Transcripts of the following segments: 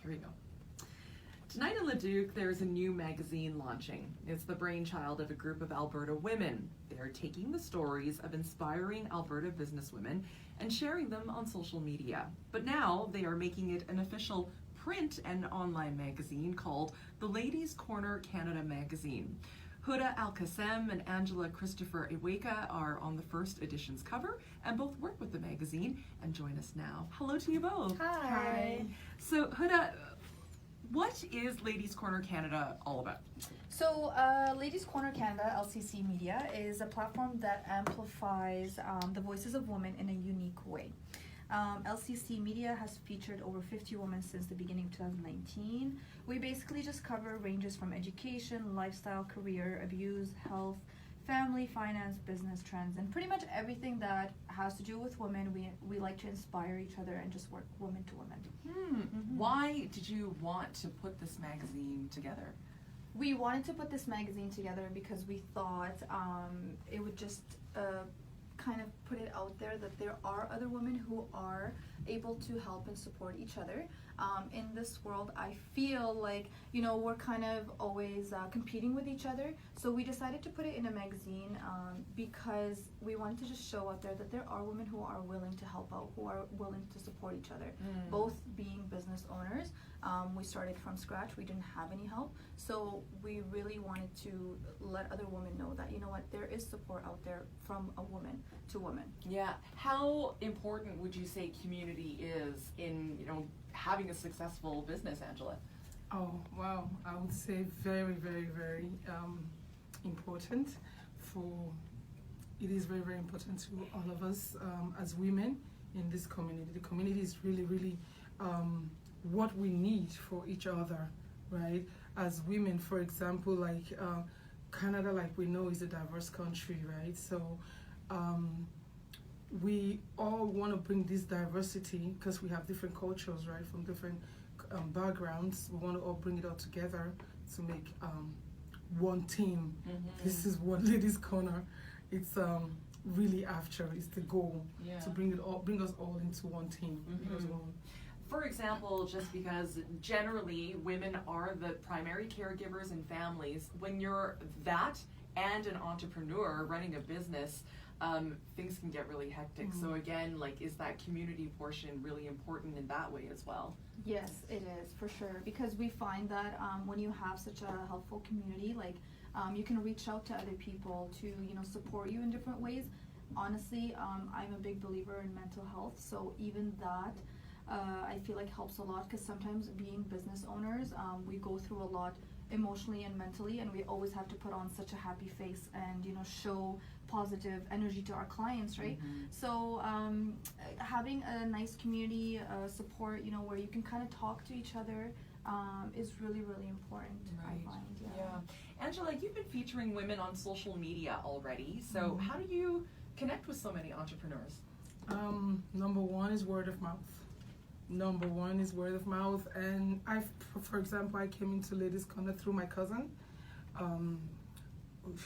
Here we go. Tonight in Leduc, there's a new magazine launching. It's the brainchild of a group of Alberta women. They're taking the stories of inspiring Alberta businesswomen and sharing them on social media. But now they are making it an official print and online magazine called the Ladies' Corner Canada magazine. Houda, Alkasm, and Angela Christopher Eweka are on the first edition's cover and both work with the magazine and join us now. Hello to you both. Hi. So Houda, what is Ladies' Corner Canada all about? So Ladies' Corner Canada, LCC Media, is a platform that amplifies the voices of women in a unique way. LCC Media has featured over 50 women since the beginning of 2019. We basically just cover ranges from education, lifestyle, career, abuse, health, family, finance, business trends, and pretty much everything that has to do with women. We like to inspire each other and just work woman to woman. Mm-hmm. Why did you want to put this magazine together? We wanted to put this magazine together because we thought it would just kind of put it out there that there are other women who are able to help and support each other. In this world, I feel like, we're kind of always competing with each other. So we decided to put it in a magazine because we wanted to just show out there that there are women who are willing to help out, who are willing to support each other, both being business owners. We started from scratch. We didn't have any help. So we really wanted to let other women know that, there is support out there from a woman to woman. Yeah. How important would you say community is in, having a successful business, Angela? Oh, wow. I would say very, very, very important. It is very, very important to all of us as women in this community. The community is really, really what we need for each other, right? As women, for example, like Canada, like we know, is a diverse country, right? So we all want to bring this diversity because we have different cultures, right, from different backgrounds. We want to all bring it all together to make one team. Mm-hmm. This is what Ladies' Corner, it's really after, is the goal, to bring us all into one team. Mm-hmm. For example, just because generally women are the primary caregivers in families, when you're that and an entrepreneur running a business, things can get really hectic. Mm-hmm. So again, is that community portion really important in that way as well? Yes, it is, for sure. Because we find that when you have such a helpful community, you can reach out to other people to, support you in different ways. Honestly, I'm a big believer in mental health, so even that I feel like helps a lot, because sometimes being business owners, we go through a lot emotionally and mentally, and we always have to put on such a happy face and show positive energy to our clients, right? Mm-hmm. So having a nice community support, where you can kind of talk to each other, is really, really important. Right. I find. Yeah. Angela, you've been featuring women on social media already, so how do you connect with so many entrepreneurs? Number one is word of mouth. And for example, I came into Ladies' Corner through my cousin.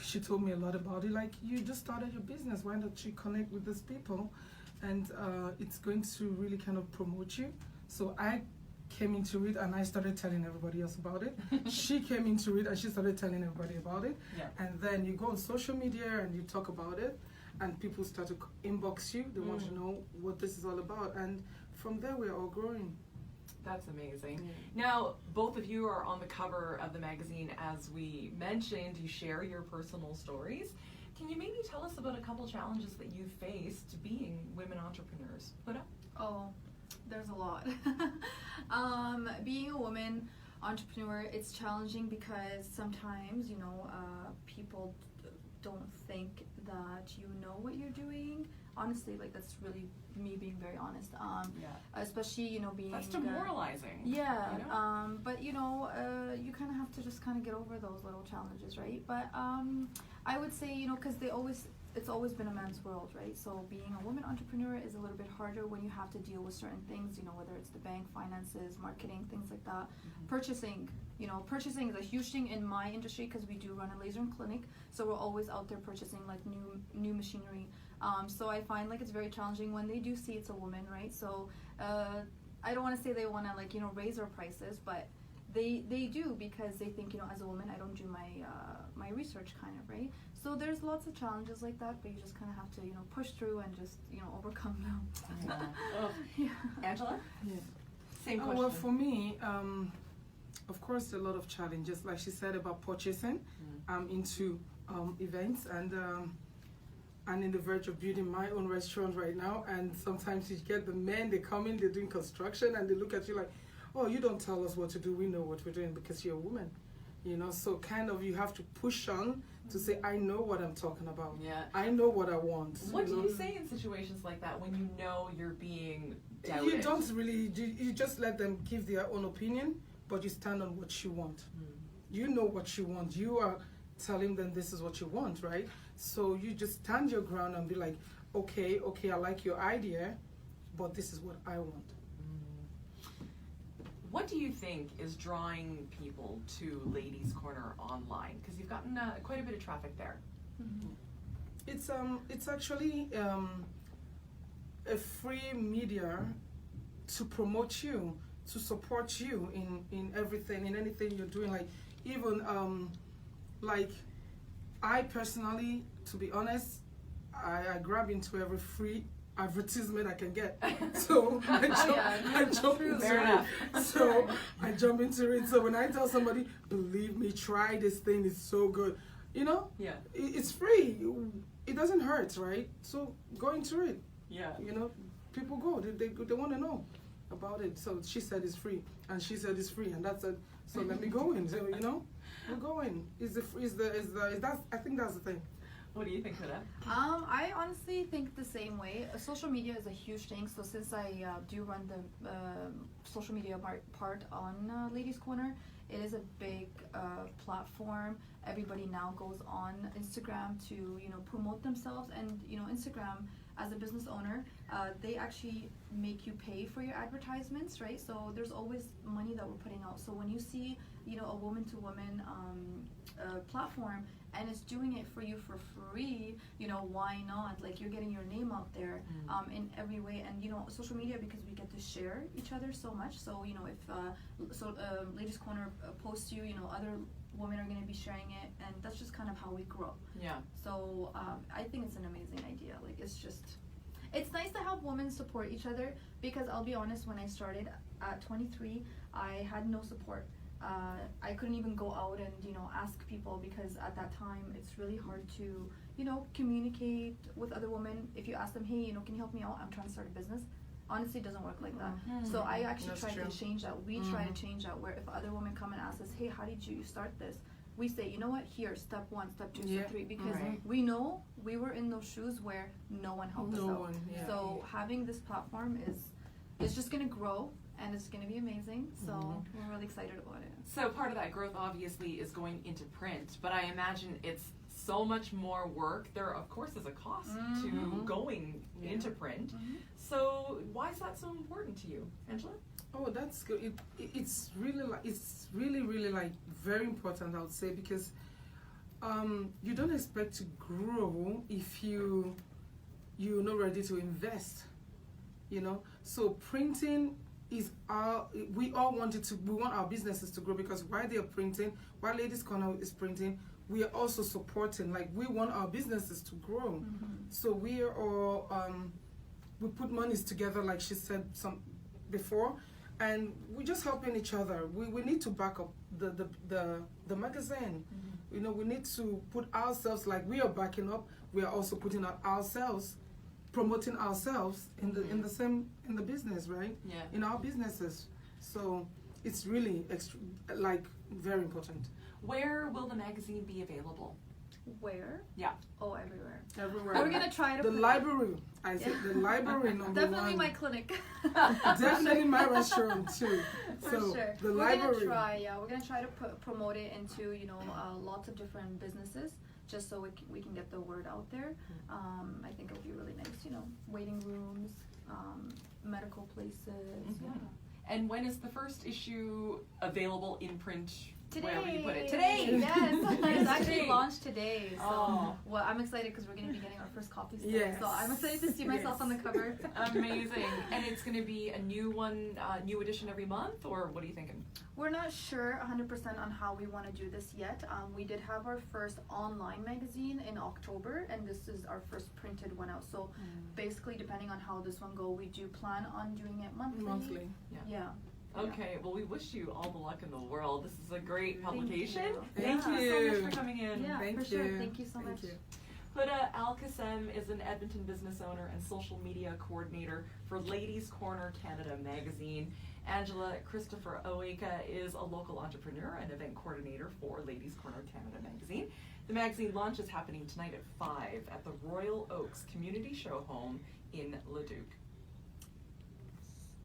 She told me a lot about it. Like, you just started your business, why don't you connect with these people? And it's going to really kind of promote you. So I came into it and I started telling everybody else about it. She came into it and she started telling everybody about it. Yeah. And then you go on social media and you talk about it, and people start to inbox you. They want to know what this is all about. And from there, we're all growing. That's amazing. Now, both of you are on the cover of the magazine. As we mentioned, you share your personal stories. Can you maybe tell us about a couple challenges that you've faced being women entrepreneurs? Houda? Oh, there's a lot. Being a woman entrepreneur, it's challenging because sometimes, people don't think that you know what you're doing. Honestly, that's really me being very honest. Especially, being... That's demoralizing. But, you kind of have to just kind of get over those little challenges, right? But I would say, because it's always been a man's world, right? So being a woman entrepreneur is a little bit harder when you have to deal with certain things, whether it's the bank, finances, marketing, things like that. Mm-hmm. Purchasing is a huge thing in my industry because we do run a laser clinic, so we're always out there purchasing new machinery. So I find it's very challenging when they do see it's a woman, right? So I don't want to say they want to like, you know, raise our prices, but they do, because they think, you know, as a woman I don't do my my research kind of, right? So there's lots of challenges like that, but you just kind of have to, you know, push through and just, you know, overcome them. Yeah. Angela? Yeah. Same question. Well, for me, of course, a lot of challenges, like she said about purchasing. I'm into events, and I'm in the verge of building my own restaurant right now. And sometimes you get the men, they come in, they're doing construction, and they look at you like, oh, you don't tell us what to do, we know what we're doing because you're a woman. You know, so kind of you have to push on to say, I know what I'm talking about. Yeah. I know what I want. What do know? you say in situations like that when you know you're being doubted? You don't really, you just let them give their own opinion, but you stand on what you want. You know what you want. You are telling them this is what you want, right? So you just stand your ground and be like, okay, I like your idea, but this is what I want. What do you think is drawing people to Ladies Corner online? Because you've gotten quite a bit of traffic there. It's actually a free media to promote you, to support you in everything, in anything you're doing. Like even like I personally, to be honest, I grab into every free advertisement I can get. So I jump into it. So I jump into it. So when I tell somebody, believe me, try this thing, it's so good. You know? Yeah. It's free. It doesn't hurt, right? So go into it. Yeah. You know, people go. They want to know about it. So she said it's free, and she said it's free, and that's it. So let me go in. So, you know, we're going. I think that's the thing. What do you think, Houda? I honestly think the same way. Social media is a huge thing. So since I do run the social media part on Ladies Corner, it is a big platform. Everybody now goes on Instagram to, you know, promote themselves, and you know, Instagram as a business owner, they actually make you pay for your advertisements, right? So there's always money that we're putting out. So when you see, you know, a woman-to-woman platform, and it's doing it for you for free, you know, why not? Like, you're getting your name out there in every way. And, you know, social media, because we get to share each other so much. So, you know, if Ladies Corner posts you, you know, other women are going to be sharing it. And that's just kind of how we grow. Yeah. So I think it's an amazing idea. Like, it's nice to help women support each other, because I'll be honest, when I started at 23, I had no support. I couldn't even go out and, you know, ask people, because at that time it's really hard to, you know, communicate with other women. If you ask them, hey, you know, can you help me out? I'm trying to start a business. Honestly, it doesn't work like that. So I actually tried to change that. We try to change that, where if other women come and ask us, hey, how did you start this? We say, you know what, here, step 1, step 2, step 3, because we know we were in those shoes where no one helped us out. So having this platform is just going to grow, and it's going to be amazing. So we're really excited about it. So part of that growth obviously is going into print, but I imagine it's so much more work. There, of course, is a cost to going into print. So why is that so important to you, Angela? Oh, that's good. It's really like very important, I would say, because you don't expect to grow if you're not ready to invest. You know, so printing is we want our businesses to grow, because while they are printing, while Ladies Corner is printing, we are also supporting. Like, we want our businesses to grow. So we are all we put monies together, like she said before, and we're just helping each other. We need to back up the magazine. You know, we need to put ourselves, like we are backing up. We are also putting out ourselves, promoting ourselves in the business, right? Yeah. In our businesses. So it's really like very important. Where will the magazine be available? Where? Yeah. Oh, everywhere. Everywhere. We're gonna try to the library. I said the library number Definitely 1. my clinic. Definitely my restaurant too. For so sure. the we're library. We're gonna try to promote it into, you know, lots of different businesses, just so we can get the word out there. I think it'll be really nice, you know, waiting rooms, medical places. And when is the first issue available in print Today. Wherever you put it. Today! Yes, it's actually Today. launched today. So, Oh. well, I'm excited because we're going to be getting our first copies today. Yes. So I'm excited to see myself on the cover. Amazing. And it's going to be a new one, new edition every month, or what are you thinking? We're not sure 100% on how we want to do this yet. We did have our first online magazine in October, and this is our first printed one out. So basically, depending on how this one goes, we do plan on doing it monthly. Monthly. Yeah. Okay, well, we wish you all the luck in the world. This is a great publication. Thank Thank you you. so much for coming in. Yeah, Thank for sure. you. Thank you so Thank much. you. Houda Alkasm is an Edmonton business owner and social media coordinator for Ladies Corner Canada magazine. Angela Christopher Eweka is a local entrepreneur and event coordinator for Ladies Corner Canada magazine. The magazine launch is happening tonight at 5 at the Royal Oaks Community Show Home in Leduc.